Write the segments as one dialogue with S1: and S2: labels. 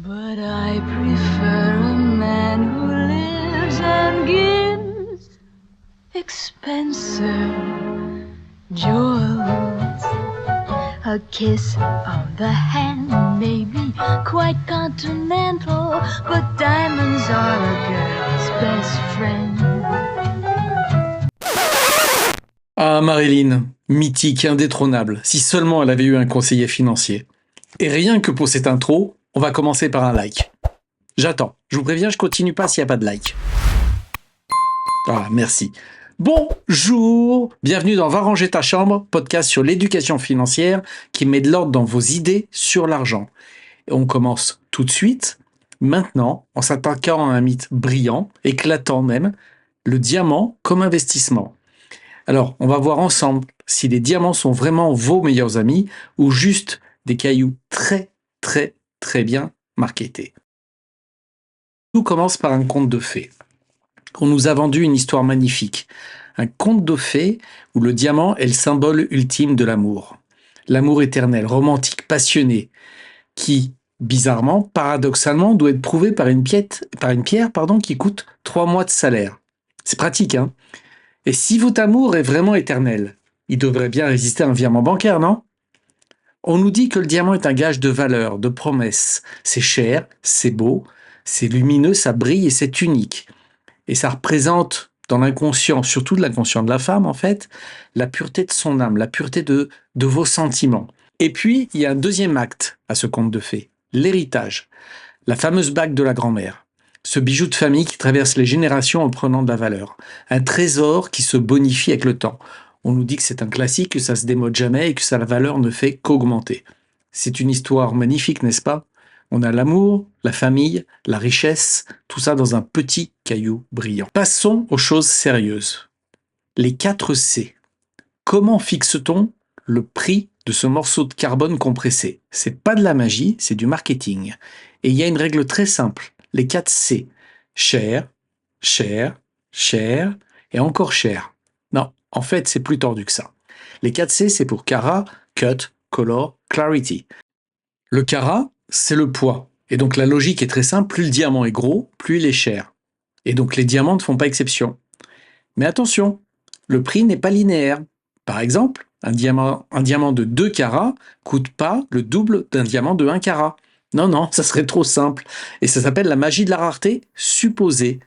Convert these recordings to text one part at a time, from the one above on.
S1: But I prefer a man who lives and gives expensive jewels. A kiss on the hand may be quite continental, but diamonds are a girl's best friend.
S2: Ah, Marilyn, mythique, indétrônable, si seulement elle avait eu un conseiller financier. Et rien que pour cette intro, on va commencer par un like. J'attends, je vous préviens, je continue pas s'il n'y a pas de like. Voilà, merci. Bonjour, bienvenue dans Va ranger ta chambre, podcast sur l'éducation financière qui met de l'ordre dans vos idées sur l'argent. Et on commence tout de suite, maintenant, en s'attaquant à un mythe brillant, éclatant même, le diamant comme investissement. Alors, on va voir ensemble si les diamants sont vraiment vos meilleurs amis ou juste des cailloux très bien marketés. Tout commence par un conte de fées. On nous a vendu une histoire magnifique. Un conte de fées où le diamant est le symbole ultime de l'amour. L'amour éternel, romantique, passionné, qui, bizarrement, paradoxalement, doit être prouvé par une pierre qui coûte 3 mois de salaire. C'est pratique, hein ? Et si votre amour est vraiment éternel, il devrait bien résister à un virement bancaire, non ? On nous dit que le diamant est un gage de valeur, de promesse. C'est cher, c'est beau, c'est lumineux, ça brille et c'est unique. Et ça représente, dans l'inconscient, surtout de l'inconscient de la femme en fait, la pureté de son âme, la pureté de vos sentiments. Et puis, il y a un deuxième acte à ce conte de fées, l'héritage, la fameuse bague de la grand-mère. Ce bijou de famille qui traverse les générations en prenant de la valeur. Un trésor qui se bonifie avec le temps. On nous dit que c'est un classique, que ça se démode jamais et que sa valeur ne fait qu'augmenter. C'est une histoire magnifique, n'est-ce pas ? On a l'amour, la famille, la richesse, tout ça dans un petit caillou brillant. Passons aux choses sérieuses. Les 4 C. Comment fixe-t-on le prix de ce morceau de carbone compressé ? C'est pas de la magie, c'est du marketing. Et il y a une règle très simple. Les 4 C. Cher, cher, cher et encore cher. Non, en fait, c'est plus tordu que ça. Les 4 C, c'est pour carat, cut, color, clarity. Le carat, c'est le poids. Et donc la logique est très simple, plus le diamant est gros, plus il est cher. Et donc les diamants ne font pas exception. Mais attention, le prix n'est pas linéaire. Par exemple, un diamant de 2 carats coûte pas le double d'un diamant de 1 carat. Non, ça serait trop simple. Et ça s'appelle la magie de la rareté supposée.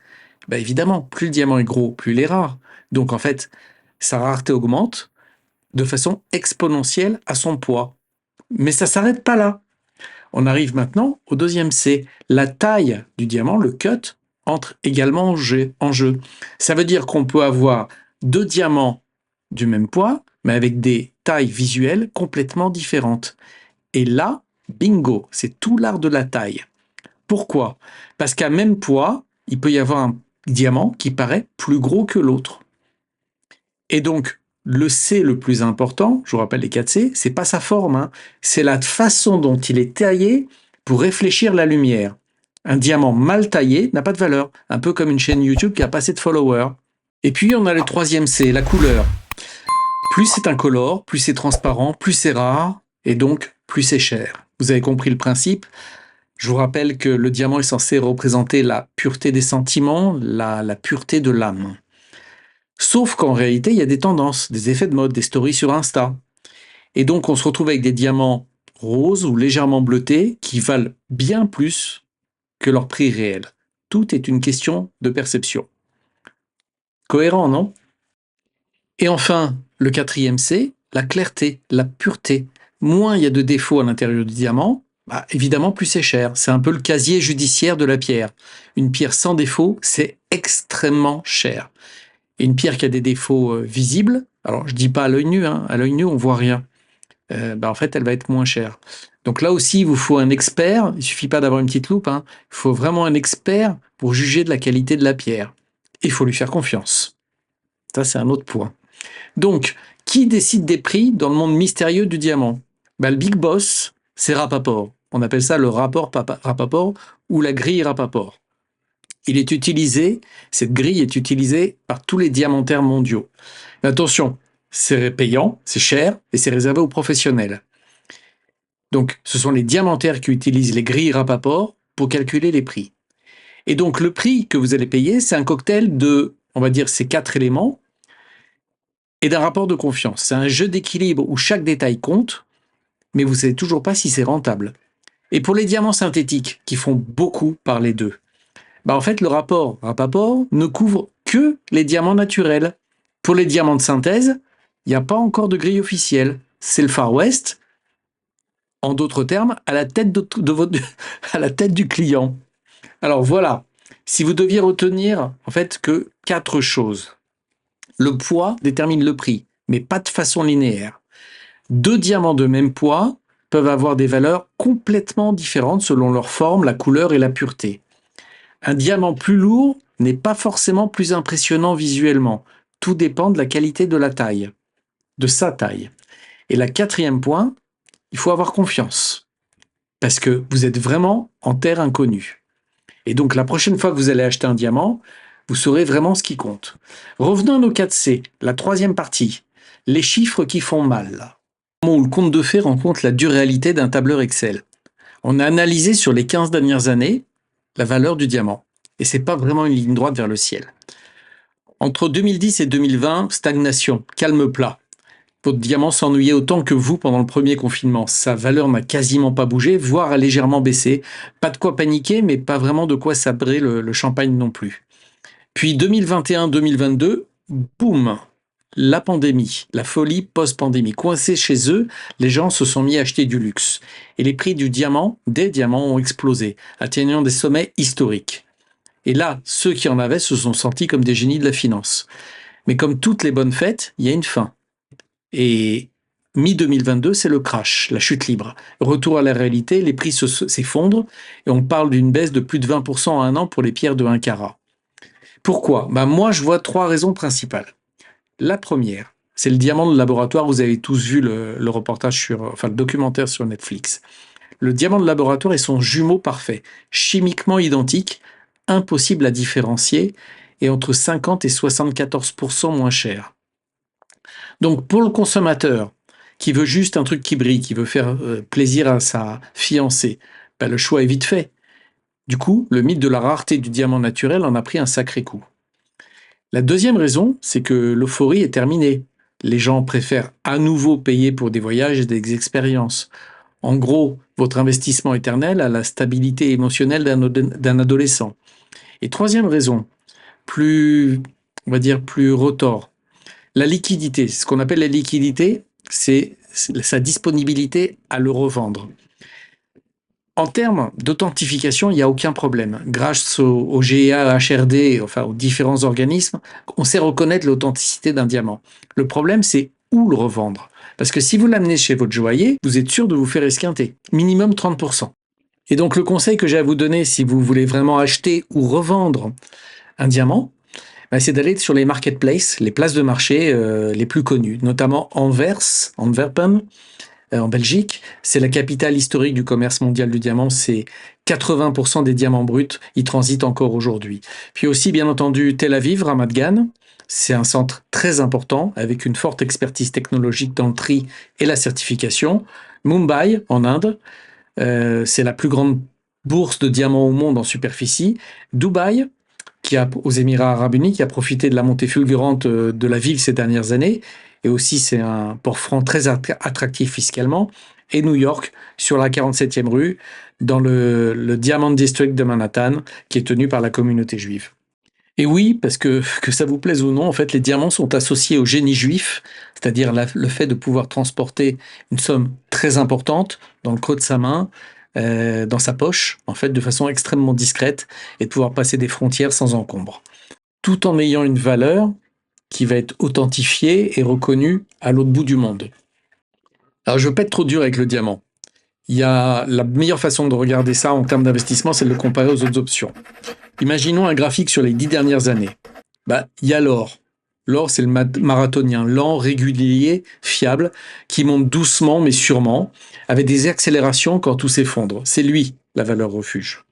S2: Évidemment, plus le diamant est gros, plus il est rare. Donc en fait, sa rareté augmente de façon exponentielle à son poids. Mais ça ne s'arrête pas là. On arrive maintenant au deuxième C. La taille du diamant, le cut, entre également en jeu. Ça veut dire qu'on peut avoir 2 diamants du même poids, mais avec des tailles visuelles complètement différentes. Et là, bingo, c'est tout l'art de la taille. Pourquoi ? Parce qu'à même poids, il peut y avoir un diamant qui paraît plus gros que l'autre. Et donc, le C le plus important, je vous rappelle les 4 C, c'est pas sa forme, c'est la façon dont il est taillé pour réfléchir la lumière. Un diamant mal taillé n'a pas de valeur, un peu comme une chaîne YouTube qui a pas assez de followers. Et puis on a le 3e C, la couleur. Plus c'est incolore, plus c'est transparent, plus c'est rare, et donc plus c'est cher. Vous avez compris le principe ? Je vous rappelle que le diamant est censé représenter la pureté des sentiments, la pureté de l'âme. Sauf qu'en réalité, il y a des tendances, des effets de mode, des stories sur Insta. Et donc, on se retrouve avec des diamants roses ou légèrement bleutés qui valent bien plus que leur prix réel. Tout est une question de perception. Cohérent, non ? Et enfin, le 4e C, la clarté, la pureté. Moins il y a de défauts à l'intérieur du diamant, évidemment plus c'est cher. C'est un peu le casier judiciaire de la pierre. Une pierre sans défaut, c'est extrêmement cher. Et une pierre qui a des défauts visibles, alors je dis pas à l'œil nu, à l'œil nu on voit rien. En fait elle va être moins chère. Donc là aussi il vous faut un expert, il suffit pas d'avoir une petite loupe, il faut vraiment un expert pour juger de la qualité de la pierre. Il faut lui faire confiance. Ça c'est un autre point. Donc, qui décide des prix dans le monde mystérieux du diamant ? Le big boss, c'est Rapaport. On appelle ça le rapport Rapaport ou la grille Rapaport. Cette grille est utilisée par tous les diamantaires mondiaux. Mais attention, c'est payant, c'est cher et c'est réservé aux professionnels. Donc, ce sont les diamantaires qui utilisent les grilles Rapaport pour calculer les prix. Et donc, le prix que vous allez payer, c'est un cocktail de, on va dire, ces 4 éléments et d'un rapport de confiance. C'est un jeu d'équilibre où chaque détail compte, mais vous ne savez toujours pas si c'est rentable. Et pour les diamants synthétiques, qui font beaucoup parler d'eux, en fait, le rapport ne couvre que les diamants naturels. Pour les diamants de synthèse, il n'y a pas encore de grille officielle. C'est le Far West, en d'autres termes, à la tête à la tête du client. Alors voilà, si vous deviez retenir en fait que 4 choses. Le poids détermine le prix, mais pas de façon linéaire. 2 diamants de même poids peuvent avoir des valeurs complètement différentes selon leur forme, la couleur et la pureté. Un diamant plus lourd n'est pas forcément plus impressionnant visuellement. Tout dépend de la qualité de la taille, de sa taille. Et la 4e point, il faut avoir confiance. Parce que vous êtes vraiment en terre inconnue. Et donc la prochaine fois que vous allez acheter un diamant, vous saurez vraiment ce qui compte. Revenons à nos 4C, la 3e partie, les chiffres qui font mal. Où le conte de fées rencontre la dure réalité d'un tableur Excel. On a analysé sur les 15 dernières années la valeur du diamant. Et c'est pas vraiment une ligne droite vers le ciel. Entre 2010 et 2020, stagnation, calme plat. Votre diamant s'ennuyait autant que vous pendant le premier confinement. Sa valeur n'a quasiment pas bougé, voire a légèrement baissé. Pas de quoi paniquer, mais pas vraiment de quoi sabrer le champagne non plus. Puis 2021-2022, boum, la pandémie, la folie post-pandémie. Coincés chez eux, les gens se sont mis à acheter du luxe. Et les prix des diamants ont explosé, atteignant des sommets historiques. Et là, ceux qui en avaient se sont sentis comme des génies de la finance. Mais comme toutes les bonnes fêtes, il y a une fin. Et mi-2022, c'est le crash, la chute libre. Retour à la réalité, les prix s'effondrent et on parle d'une baisse de plus de 20% en un an pour les pierres de 1 carat. Pourquoi ? Moi, je vois 3 raisons principales. La première, c'est le diamant de laboratoire. Vous avez tous vu le reportage le documentaire sur Netflix. Le diamant de laboratoire est son jumeau parfait, chimiquement identique, impossible à différencier et entre 50 et 74% moins cher. Donc pour le consommateur qui veut juste un truc qui brille, qui veut faire plaisir à sa fiancée, le choix est vite fait. Du coup, le mythe de la rareté du diamant naturel en a pris un sacré coup. La deuxième raison, c'est que l'euphorie est terminée. Les gens préfèrent à nouveau payer pour des voyages et des expériences. En gros, votre investissement éternel a la stabilité émotionnelle d'un adolescent. Et troisième raison, plus retors, la liquidité. Ce qu'on appelle la liquidité, c'est sa disponibilité à le revendre. En termes d'authentification, il n'y a aucun problème. Grâce au GIA, HRD, enfin aux différents organismes, on sait reconnaître l'authenticité d'un diamant. Le problème, c'est où le revendre. Parce que si vous l'amenez chez votre joaillier, vous êtes sûr de vous faire esquinter. Minimum 30%. Et donc le conseil que j'ai à vous donner, si vous voulez vraiment acheter ou revendre un diamant, c'est d'aller sur les marketplaces, les places de marché les plus connues, notamment Antwerpen, en Belgique. C'est la capitale historique du commerce mondial du diamant. C'est 80% des diamants bruts y transitent encore aujourd'hui. Puis aussi, bien entendu, Tel Aviv, Ramat Gan. C'est un centre très important avec une forte expertise technologique dans le tri et la certification. Mumbai, en Inde, c'est la plus grande bourse de diamants au monde en superficie. Dubaï, aux Émirats Arabes Unis, qui a profité de la montée fulgurante de la ville ces dernières années. Et aussi, c'est un port franc très attractif fiscalement. Et New York, sur la 47e rue, dans le Diamond District de Manhattan, qui est tenu par la communauté juive. Et oui, parce que ça vous plaise ou non, en fait, les diamants sont associés au génie juif, c'est-à-dire le fait de pouvoir transporter une somme très importante dans le creux de sa main, dans sa poche, en fait, de façon extrêmement discrète, et de pouvoir passer des frontières sans encombre. Tout en ayant une valeur qui va être authentifiée et reconnue à l'autre bout du monde. Alors, je ne veux pas être trop dur avec le diamant. La meilleure façon de regarder ça en termes d'investissement, c'est de le comparer aux autres options. Imaginons un graphique sur les 10 dernières années. Il y a l'or. L'or, c'est le marathonien, lent, régulier, fiable, qui monte doucement mais sûrement, avec des accélérations quand tout s'effondre. C'est lui, la valeur refuge.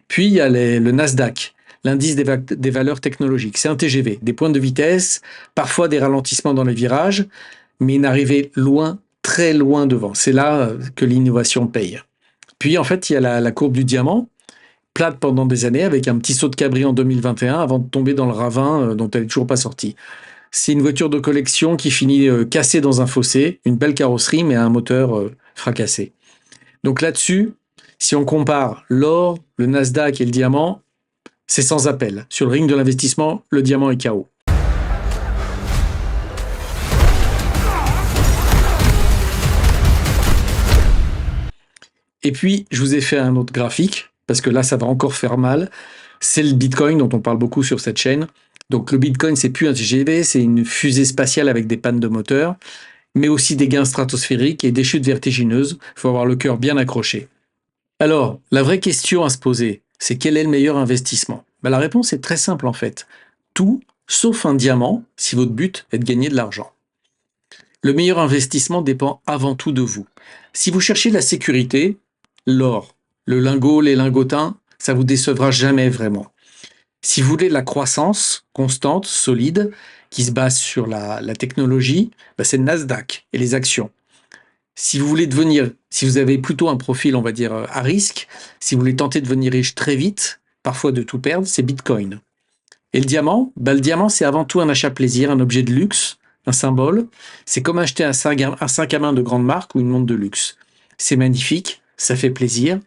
S2: Puis, il y a le Nasdaq, l'indice des valeurs technologiques. C'est un TGV, des points de vitesse, parfois des ralentissements dans les virages, mais une arrivée loin, très loin devant. C'est là que l'innovation paye. Puis, en fait, il y a la courbe du diamant, plate pendant des années avec un petit saut de cabri en 2021 avant de tomber dans le ravin dont elle n'est toujours pas sortie. C'est une voiture de collection qui finit cassée dans un fossé, une belle carrosserie mais un moteur fracassé. Donc là-dessus, si on compare l'or, le Nasdaq et le diamant, c'est sans appel. Sur le ring de l'investissement, le diamant est KO. Et puis, je vous ai fait un autre graphique, parce que là, ça va encore faire mal. C'est le Bitcoin dont on parle beaucoup sur cette chaîne. Donc le Bitcoin, c'est plus un TGV, c'est une fusée spatiale avec des pannes de moteur, mais aussi des gains stratosphériques et des chutes vertigineuses. Il faut avoir le cœur bien accroché. Alors, la vraie question à se poser, c'est quel est le meilleur investissement? La réponse est très simple en fait. Tout, sauf un diamant, si votre but est de gagner de l'argent. Le meilleur investissement dépend avant tout de vous. Si vous cherchez la sécurité, l'or, le lingot, les lingotins, ça vous décevra jamais vraiment. Si vous voulez la croissance constante, solide, qui se base sur la technologie, c'est le Nasdaq et les actions. Si vous voulez si vous avez plutôt un profil, on va dire, à risque, si vous voulez tenter de devenir riche très vite, parfois de tout perdre, c'est Bitcoin. Et le diamant, le diamant, c'est avant tout un achat plaisir, un objet de luxe, un symbole. C'est comme acheter un sac à main de grande marque ou une montre de luxe. C'est magnifique, ça fait plaisir,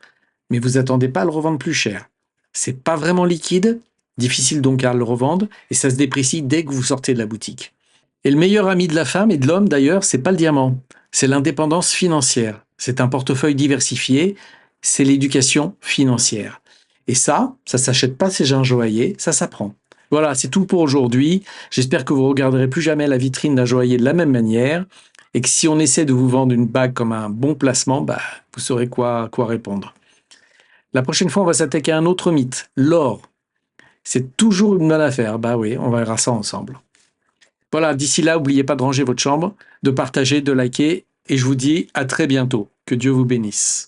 S2: mais vous attendez pas à le revendre plus cher. C'est pas vraiment liquide, difficile donc à le revendre, et ça se déprécie dès que vous sortez de la boutique. Et le meilleur ami de la femme et de l'homme d'ailleurs, c'est pas le diamant, c'est l'indépendance financière. C'est un portefeuille diversifié, c'est l'éducation financière. Et ça s'achète pas chez un joaillier, ça s'apprend. Voilà, c'est tout pour aujourd'hui. J'espère que vous regarderez plus jamais la vitrine d'un joaillier de la même manière, et que si on essaie de vous vendre une bague comme un bon placement, vous saurez quoi répondre. La prochaine fois, on va s'attaquer à un autre mythe, l'or. C'est toujours une bonne affaire. Oui, on verra ça ensemble. Voilà, d'ici là, n'oubliez pas de ranger votre chambre, de partager, de liker, et je vous dis à très bientôt. Que Dieu vous bénisse.